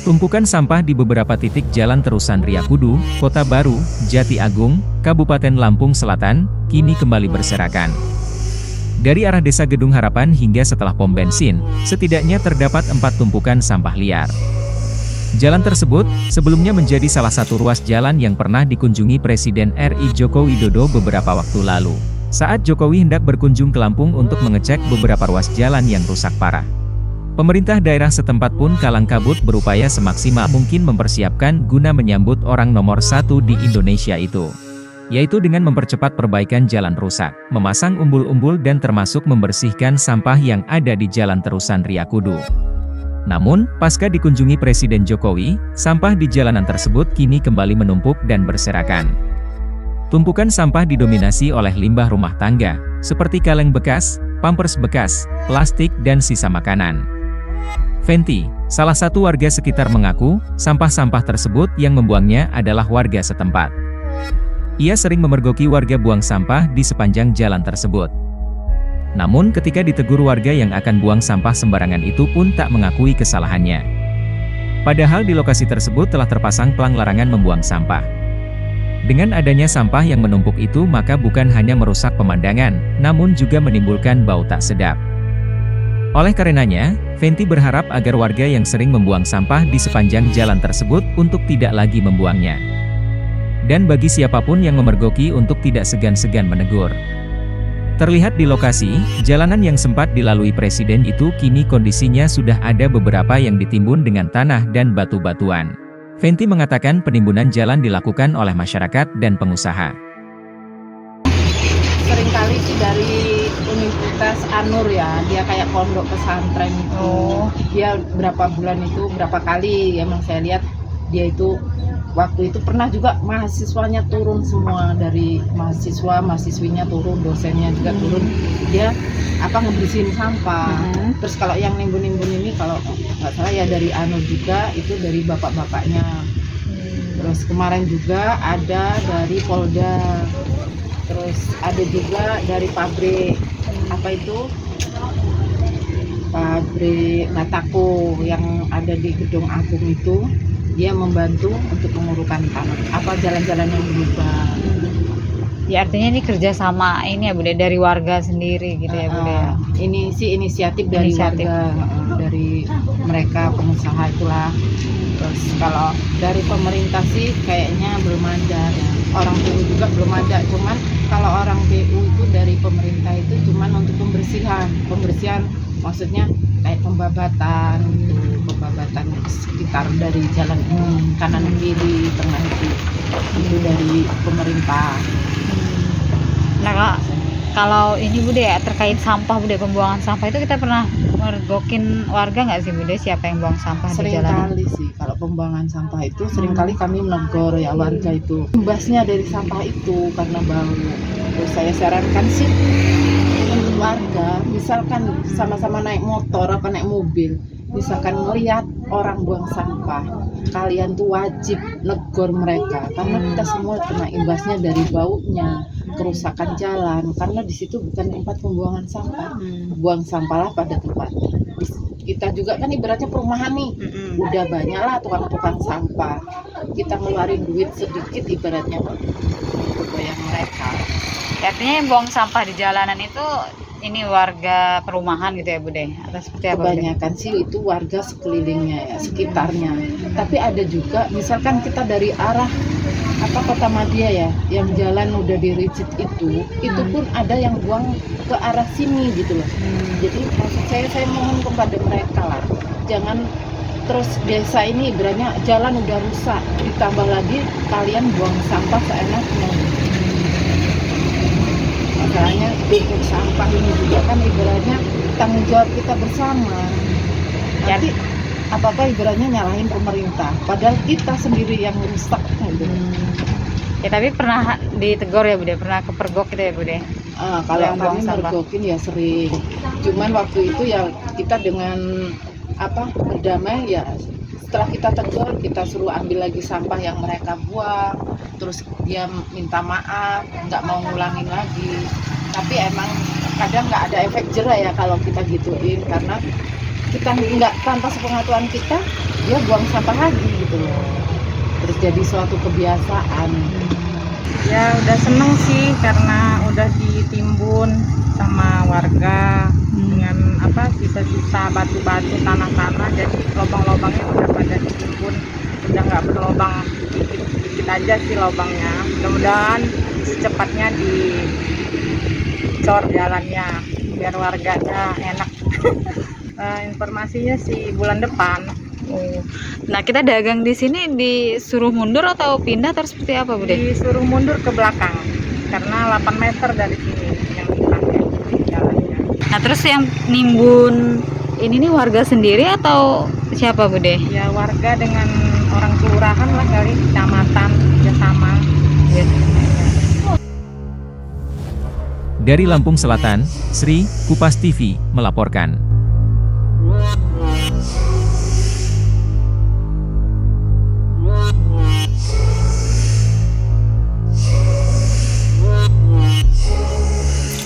Tumpukan sampah di beberapa titik jalan terusan Riyakudu, Kota Baru, Jati Agung, Kabupaten Lampung Selatan, kini kembali berserakan. Dari arah Desa Gedung Harapan hingga setelah pom bensin, setidaknya terdapat 4 tumpukan sampah liar. Jalan tersebut, sebelumnya menjadi salah satu ruas jalan yang pernah dikunjungi Presiden RI Joko Widodo beberapa waktu lalu, saat Jokowi hendak berkunjung ke Lampung untuk mengecek beberapa ruas jalan yang rusak parah. Pemerintah daerah setempat pun kalang kabut berupaya semaksimal mungkin mempersiapkan guna menyambut orang nomor 1 di Indonesia itu, yaitu dengan mempercepat perbaikan jalan rusak, memasang umbul-umbul dan termasuk membersihkan sampah yang ada di jalan terusan Riyakudu. Namun, pasca dikunjungi Presiden Jokowi, sampah di jalanan tersebut kini kembali menumpuk dan berserakan. Tumpukan sampah didominasi oleh limbah rumah tangga, seperti kaleng bekas, pampers bekas, plastik dan sisa makanan. Fenty, salah satu warga sekitar mengaku, sampah-sampah tersebut yang membuangnya adalah warga setempat. Ia sering memergoki warga buang sampah di sepanjang jalan tersebut. Namun ketika ditegur warga yang akan buang sampah sembarangan itu pun tak mengakui kesalahannya. Padahal di lokasi tersebut telah terpasang pelang larangan membuang sampah. Dengan adanya sampah yang menumpuk itu maka bukan hanya merusak pemandangan, namun juga menimbulkan bau tak sedap. Oleh karenanya, Fenty berharap agar warga yang sering membuang sampah di sepanjang jalan tersebut untuk tidak lagi membuangnya. Dan bagi siapapun yang memergoki untuk tidak segan-segan menegur. Terlihat di lokasi, jalanan yang sempat dilalui Presiden itu kini kondisinya sudah ada beberapa yang ditimbun dengan tanah dan batu-batuan. Fenty mengatakan penimbunan jalan dilakukan oleh masyarakat dan pengusaha. Seringkali sih dari Universitas Anur ya, dia kayak pondok pesantren itu. Dia berapa bulan itu, berapa kali emang saya lihat dia itu waktu itu pernah juga mahasiswanya turun semua, dari mahasiswinya turun, dosennya juga turun. Dia ngebersihin sampah. Terus kalau yang nimbun-nimbun ini kalau nggak salah ya dari Anur juga, itu dari bapak-bapaknya. Terus kemarin juga ada dari Polda. Terus ada juga dari pabrik pabrik Batako yang ada di Gedung Agung itu, dia membantu untuk mengurukan tanah, jalan-jalan yang berubah. Ya artinya ini kerjasama ini ya Bude, dari warga sendiri gitu ya Bude ya. Ini sih inisiatif dari warga, dari mereka pengusaha itulah. Terus kalau dari pemerintah sih kayaknya belum ada ya. Orang PU juga belum ada, cuman kalau orang PU itu dari pemerintah itu cuman untuk pembersihan maksudnya kayak pembabatan sekitar dari jalan kanan kiri tengah itu dari pemerintah. Nah kalau ini Bude ya terkait sampah Bude, pembuangan sampah itu kita pernah mergokin warga nggak sih Bude, siapa yang buang sampah di jalanan? Seringkali sih kalau pembuangan sampah itu seringkali kami menegur ya warga itu, imbasnya dari sampah itu karena bau. Terus saya sarankan sih untuk warga, misalkan sama-sama naik motor apa naik mobil, misalkan melihat orang buang sampah, kalian tuh wajib negor mereka karena kita semua kena imbasnya dari baunya, kerusakan jalan, karena di situ bukan tempat pembuangan sampah. Buang sampahlah pada tempat. Kita juga kan ibaratnya perumahan nih, udah banyak lah tukang-tukang sampah. Kita ngeluarin duit sedikit ibaratnya untuk bayar mereka. Artinya yang buang sampah di jalanan itu ini warga perumahan gitu ya Bude, atau seperti apa? Kebanyakan sih itu warga sekelilingnya ya, sekitarnya. Tapi ada juga misalkan kita dari arah Kota Madia ya, yang jalan udah di rigid itu pun ada yang buang ke arah sini gitu loh. Jadi maksud saya mohon kepada mereka lah, jangan terus desa ini ibaratnya jalan udah rusak, ditambah lagi kalian buang sampah seenaknya. Makanya untuk sampah ini juga kan ibaratnya tanggung jawab kita bersama. Nanti apa-apa ibaratnya nyalahin pemerintah, padahal kita sendiri yang rusak gitu. Ya tapi pernah ditegur ya Bude, pernah kepergok gitu ya Bude? Kalau yang kami mergokin ya sering. Cuman waktu itu ya kita dengan berdamai ya, setelah kita tegur kita suruh ambil lagi sampah yang mereka buang, terus dia minta maaf, nggak mau ngulangin lagi. Tapi emang kadang nggak ada efek jerah ya kalau kita gituin, karena kita nggak tanpa sepengetahuan kita, dia buang sampah lagi gitu loh. Terus jadi suatu kebiasaan. Ya udah seneng sih karena udah ditimbun sama warga dengan sisa-sisa batu-batu, tanah-tanah, jadi lubang-lubangnya udah pada ditimbun, udah nggak berlubang, dikit-dikit aja sih lubangnya. Mudah-mudahan secepatnya dicor jalannya biar warganya enak. Informasinya sih bulan depan. Oh. Nah, kita dagang di sini disuruh mundur atau pindah terus seperti apa, Bude? Disuruh mundur ke belakang karena 8 meter dari sini yang dipakai jalannya. Nah, terus yang nimbun ini nih warga sendiri atau siapa, Bude? Ya warga dengan orang kelurahan lah kali, kecamatan bersama. Ya. Dari Lampung Selatan, Sri, Kupas TV, melaporkan.